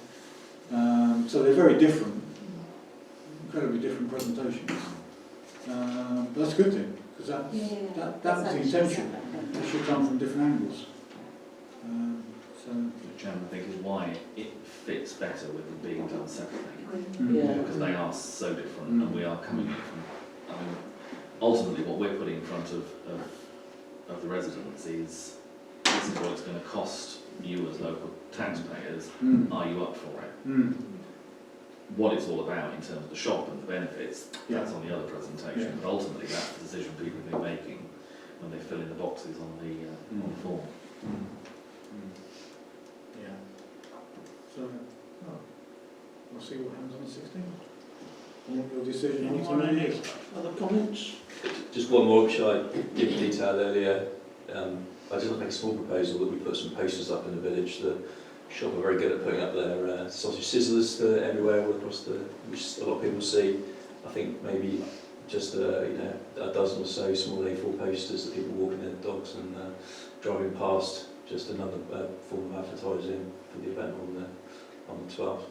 So they're very different, incredibly different presentations. But that's a good thing, because that was the intention. They should come from different angles. The Chairman, I think, is why it fits better with them being done separately. Yeah. Because they are so different, and we are coming from. I mean, ultimately, what we're putting in front of the residents is this is what it's going to cost you as local taxpayers. Are you up for it? What it's all about in terms of the shop and the benefits, that's on the other presentation. Yeah. But ultimately, that's the decision people will be making when they fill in the boxes on the form. Yeah. So, we'll see what happens on the 16th. And what your decision on Anyone, tonight any is. other comments? Just one more, which I did detail earlier. I just want to make a small proposal that we put some posters up in the village. The shop are very good at putting up their sausage sizzlers everywhere all across which a lot of people see. I think maybe just a dozen or so small A4 posters that people walking their dogs and driving past. Just another form of advertising for the event on the 12th.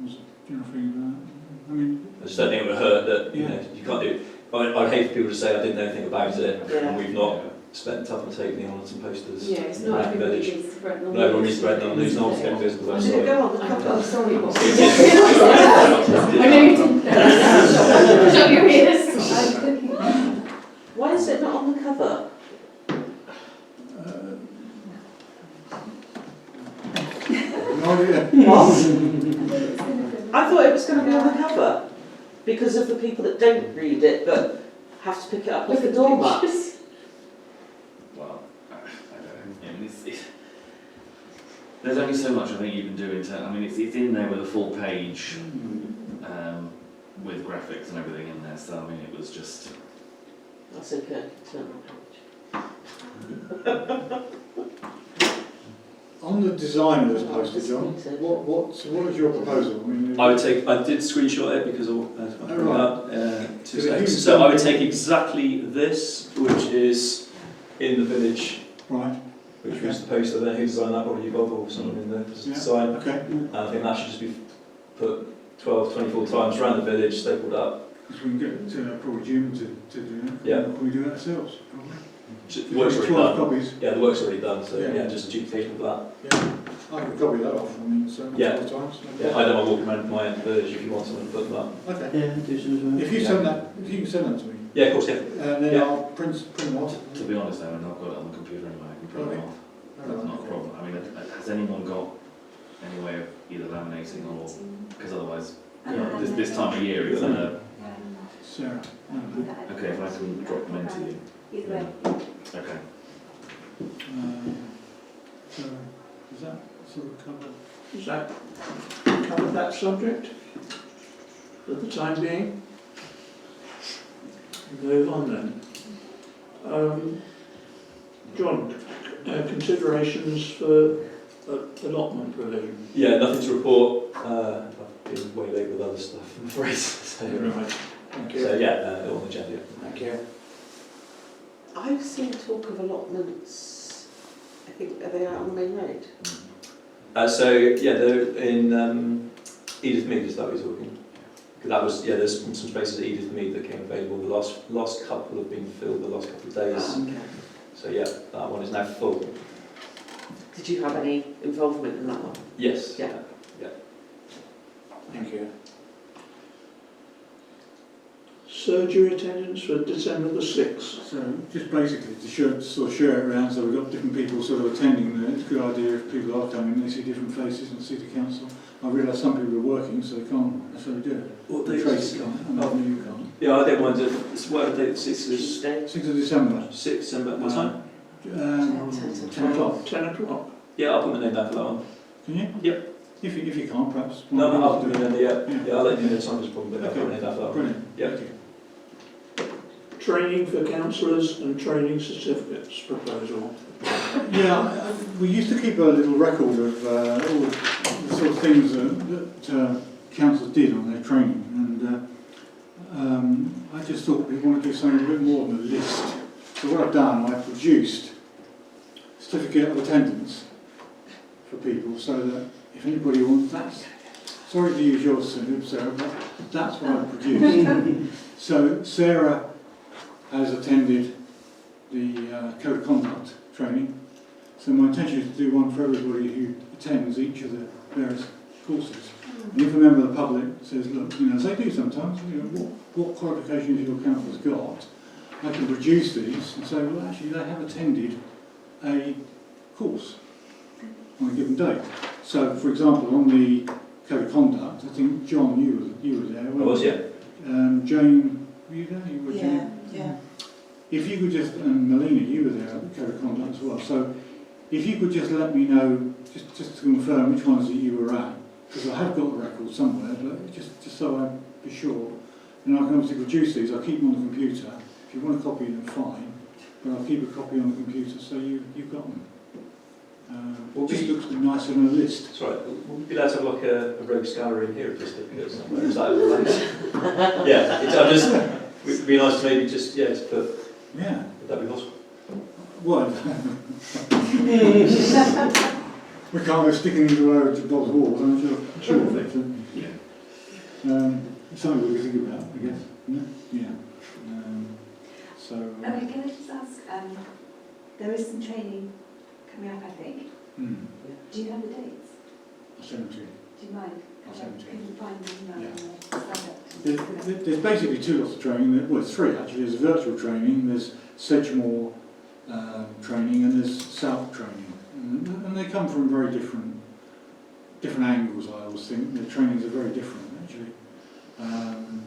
Do you know anything about that? I mean, I just don't think it would hurt that you can't do it. I'd hate for people to say I didn't know anything about it and we've not spent time and taken on some posters. Yeah, it's not everybody needs to Brent Knoll. No everyone needs to Brent Knoll News, no one's getting visible Did it website. go on the cover? Oh, sorry, what? I know you didn't. Shut your ears. Why is it not on the cover? no idea. I thought it was going to be on the cover because of the people that don't read it but have to pick it up off the doormat. Well, I don't know. I mean, there's only so much I think you can do in terms. I mean, it's in there with a full page, with graphics and everything in there. So I mean, it was just. That's okay. Turn the On the design of this poster, John, what is your proposal? I mean, I did screenshot it because so I would take exactly this, which is in the village, right. which was the poster there. Who designed that? Probably you, Bob, or someone in the design. Okay. And I think that should just be put 12, 24 times around the village, stapled up. Because we can get probably Jim to do that. Yeah. Can we do it ourselves? Probably. The work's already 12 done. copies. Yeah, the work's already done, so Yeah. just a duplication of that. Yeah. I can copy that off. I mean, so 12 times. No Yeah, I don't mind walking around my village if you want someone to put them up. Okay. Yeah, do some as well. If you send that, if you can send that to me, Yeah, of course, yeah. and then Yeah. I'll print them off. To be honest, Aaron, I've got it on the computer anyway. I can print it off. That's not a problem. I mean, has anyone got any way of either laminating or because otherwise, this time of year, it's Sarah. okay. If I can drop them into you. Either way. Okay. So, does that sort of cover? Does that cover that subject for the time being? Move on then. John, considerations for allotment provision? Yeah, nothing to report. I've been way late with other stuff, I'm afraid. So, Right, thank you. so yeah, on the agenda. Thank you. I've seen talk of allotments. I think, are they out on the main road? So yeah, they're in Edith Mead, is that what you're talking? Because that was, there's some spaces at Edith Mead that came available. The last couple have been filled the last couple of days. Oh, okay. So yeah, that one is now full. Did you have any involvement in that one? Yes. Yeah. Thank you. So, surgery attendance for December the 6th? So just basically to sort of share it around, so we've got different people sort of attending there. It's a good idea if people are coming, they see different faces and see the council. I realise some people are working, so they can't necessarily do it. What date is Tracy it? can't, and I know you can't. Yeah, I don't mind it. It's what date? 6th is Tuesday. 6th of December. 6th December. What time? 10 o'clock. 10 o'clock. Yeah, I'll put my name down for that one. Can you? Yep. If you can't, perhaps. No, one of I'll us put do my it. name there. Yeah, I'll let you know the time is problem, but I'll put my name down for that one. Brilliant. Yeah. Thank you. Training for councillors and training certificates proposal. Yeah, we used to keep a little record of all the sort of things that councils did on their training, and I just thought we want to do something a bit more than a list. So what I've done, I've produced a certificate of attendance for people, so that if anybody wants that, sorry to use yours, Sarah, but that's what I've produced. So Sarah has attended the Code of Conduct training. So my intention is to do one for everybody who attends each of the various courses. And if a member of the public says, look, as they do sometimes, what qualifications your council's got, I can produce these and say, well, actually, they have attended a course on a given date. So, for example, on the Code of Conduct, I think, John, you were there. I was, yeah. Jane, were you there? You were, Yeah, Jane? yeah. If you could just, and Melina, you were there at the Code of Conduct as well, so if you could just let me know, just to confirm which ones that you were at, because I have got a record somewhere, but just so I'm be sure, and I can obviously produce these, I'll keep them on the computer. If you want to copy them, fine, but I'll keep a copy on the computer so you've got them. Well, Just looks nice on a list. That's right. We'll be allowed to have like a rogues gallery in here of certificates somewhere. Is that all right? Yeah, it'd be nice to maybe just, to put, Yeah. would that be possible? What? We can't go sticking them over to Bob's walls, I'm sure of it. Something we can think about, I guess. Yeah. Okay, can I just ask, there is some training coming up, I think. Do you have the dates? I'll send them to you. Do you mind? I'll send them to you. Can you find them Yeah. There's basically two lots of training. Well, three actually. There's virtual training, there's Sedgemoor training, and there's South training. And they come from very different angles, I always think. The trainings are very different, actually. And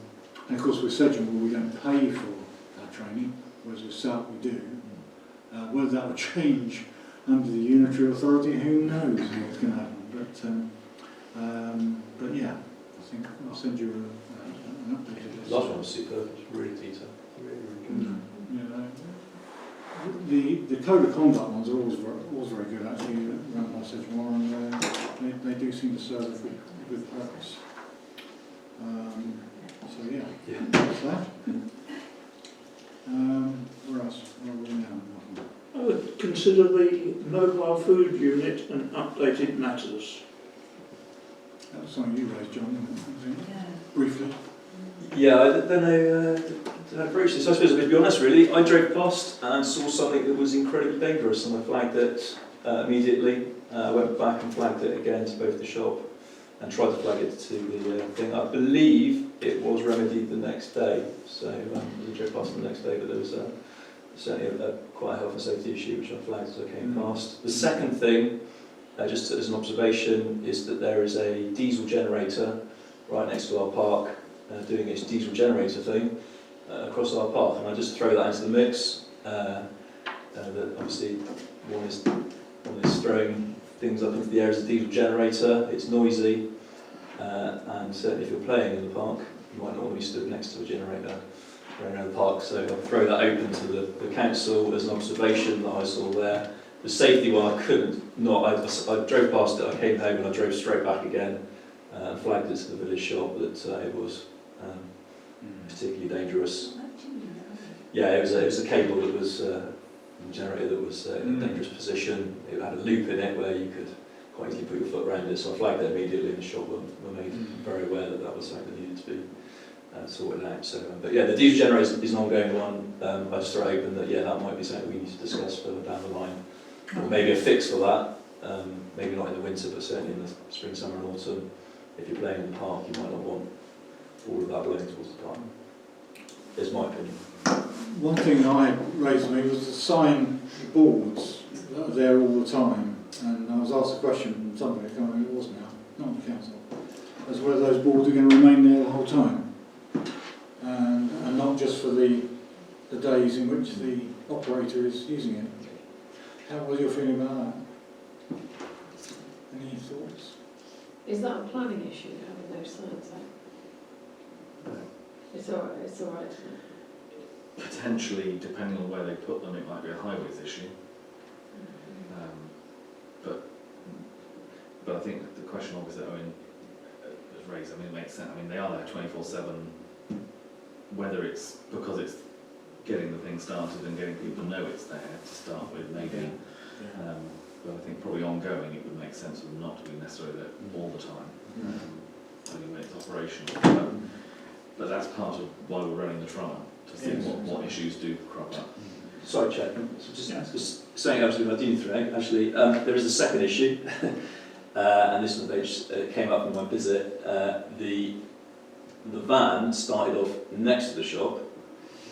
of course, with Sedgemoor, we don't pay for our training, whereas with South we do. Whether that will change under the unitary authority, who knows what's going to happen. But yeah, I think I'll send you an updated list. Last one was superb. It's really detailed. Really good. The Code of Conduct ones are always very good, actually, around by Sedgemoor, and they do seem to serve a good purpose. So yeah, that's that. Where else? Where are we now? I would consider the mobile food unit and updated matters. That was something you raised, John, wasn't it? Yeah. Briefly. Yeah, I don't know to approach this. I suppose, to be honest, really, I drove past and saw something that was incredibly dangerous, and I flagged it immediately. I went back and flagged it again to both the shop and tried to flag it to the thing. I believe it was remedied the next day, so I drove past the next day, but there was certainly quite a health and safety issue which I flagged as I came past. The second thing, just as an observation, is that there is a diesel generator right next to our park doing its diesel generator thing across our path, and I just throw that into the mix. That obviously one is throwing things up into the air as a diesel generator. It's noisy, and certainly if you're playing in the park, you might not want to be stood next to a generator around the park. So I'll throw that open to the council as an observation that I saw there. The safety one, I couldn't not. I drove past it. I came home and I drove straight back again and flagged it to the village shop that it was particularly dangerous. Yeah, it was a cable that was a generator that was in a dangerous position. It had a loop in it where you could quite easily put your foot around it. So I flagged it immediately, and the shop were made very aware that that was something that needed to be sorted out. So, but yeah, the diesel generator is an ongoing one. I just throw open that that might be something we need to discuss further down the line. Or maybe a fix for that. Maybe not in the winter, but certainly in the spring, summer, and autumn. If you're playing in the park, you might not want all of that blowing towards the park. is my opinion. One thing I raised to me was the sign boards that are there all the time, and I was asked a question from somebody, I can't remember who it was now, not on the council, as whether those boards are going to remain there the whole time, and not just for the days in which the operator is using it. What are your feeling about that? Any thoughts? Is that a planning issue, having those signs out? It's all right, isn't it? Potentially, depending on where they put them, it might be a highways issue. But I think the question obviously that Owen has raised, I mean, it makes sense. I mean, they are there 24/7. Whether it's because it's getting the thing started and getting people to know it's there to start with, maybe. But I think probably ongoing, it would make sense for them not to be necessarily there all the time. Only when it's operational. But that's part of why we're running the trial, to see what issues do crop up. Sorry, Chairman, just saying absolutely what I do through, actually, there is a second issue, and this one came up in my visit. The van started off next to the shop,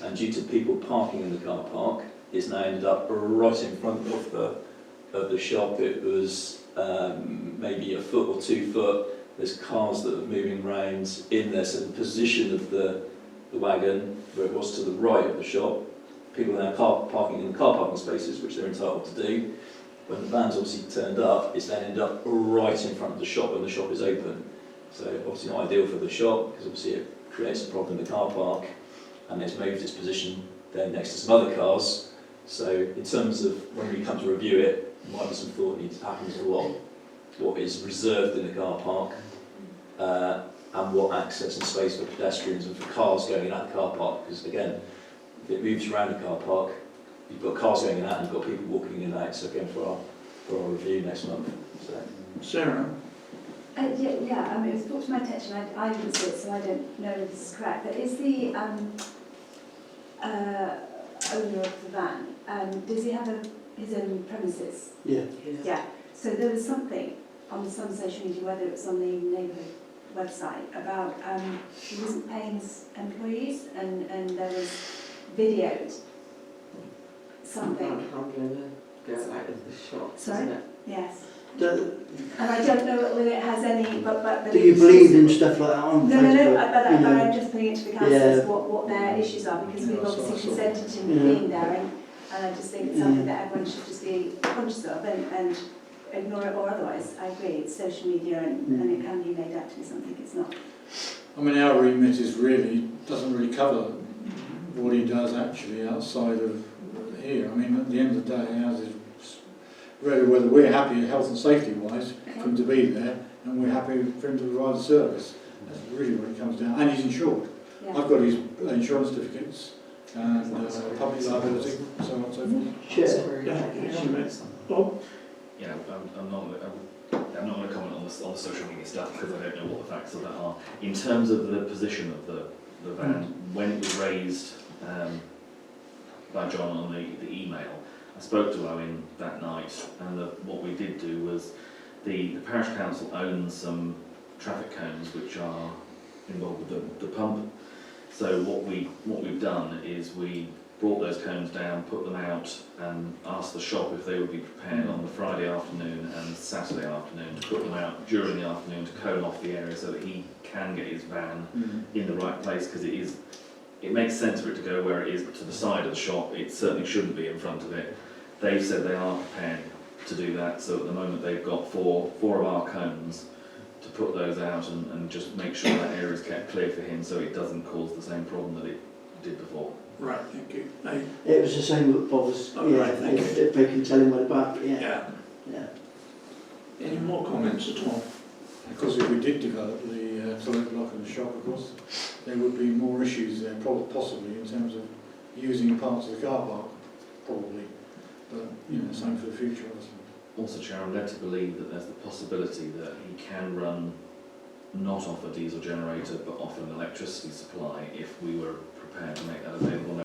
and due to people parking in the car park, it's now ended up right in front of the shop. It was maybe a foot or 2 foot. There's cars that are moving around in there, so the position of the wagon, where it was to the right of the shop, people are now parking in the car parking spaces, which they're entitled to do. When the van's obviously turned up, it's then ended up right in front of the shop when the shop is open. So obviously not ideal for the shop, because obviously it creates a problem in the car park, and it's moved its position then next to some other cars. So in terms of when we come to review it, there might be some thought needs to happen to what is reserved in the car park, and what access and space for pedestrians and for cars going in at the car park. Because again, if it moves around the car park, you've got cars going in and out, and you've got people walking in and out. So again, for our review next month. So. Sarah? Yeah, it was brought to my attention, I didn't see it, so I don't know if this is correct, but is the owner of the van, does he have his own premises? Yeah. Yeah. So there was something on some social media, whether it was on the neighbourhood website, about he wasn't paying his employees, and there was videoed something. Handling the go out of the shop, Sorry? isn't it? Yes. Do And I don't know whether it has any, but you believe in stuff like that on No, Facebook? but You know? I'm just putting it to the council as what their issues are, because we've obviously consented to him being there, and I just think it's something that everyone should just be conscious of and ignore it, or otherwise, I agree, it's social media and it can be made out to be something it's not. I mean, our remit doesn't really cover what he does actually outside of here. I mean, at the end of the day, ours is really whether we're happy health and safety wise for him to be there, and we're happy for him to provide a service. That's really what it comes down. And he's insured. Yeah. I've got his insurance certificates and public liability, so on and so forth. Sure. Bob? Yeah, I'm not going to comment on the social media stuff because I don't know what the facts of that are. In terms of the position of the van, when it was raised by John on the email, I spoke to Owen that night, and what we did do was the parish council owns some traffic cones which are involved with the pump. So what we've done is we brought those cones down, put them out, and asked the shop if they would be prepared on the Friday afternoon and Saturday afternoon to put them out during the afternoon to cone off the area so that he can get his van in the right place, because it makes sense for it to go where it is to the side of the shop. It certainly shouldn't be in front of it. They've said they are prepared to do that, so at the moment they've got four of our cones to put those out and just make sure that area is kept clear for him so it doesn't cause the same problem that it did before. Right, thank you. It was the same with Bob was, Right, thank you. if they can tell him what about it, yeah. Any more comments at all? Because if we did develop the toilet block in the shop, of course, there would be more issues there, possibly in terms of using parts of the car park, probably. But, same for the future, I suppose. Also, Chair, I'm led to believe that there's the possibility that he can run not off a diesel generator but off an electricity supply if we were prepared to make that available.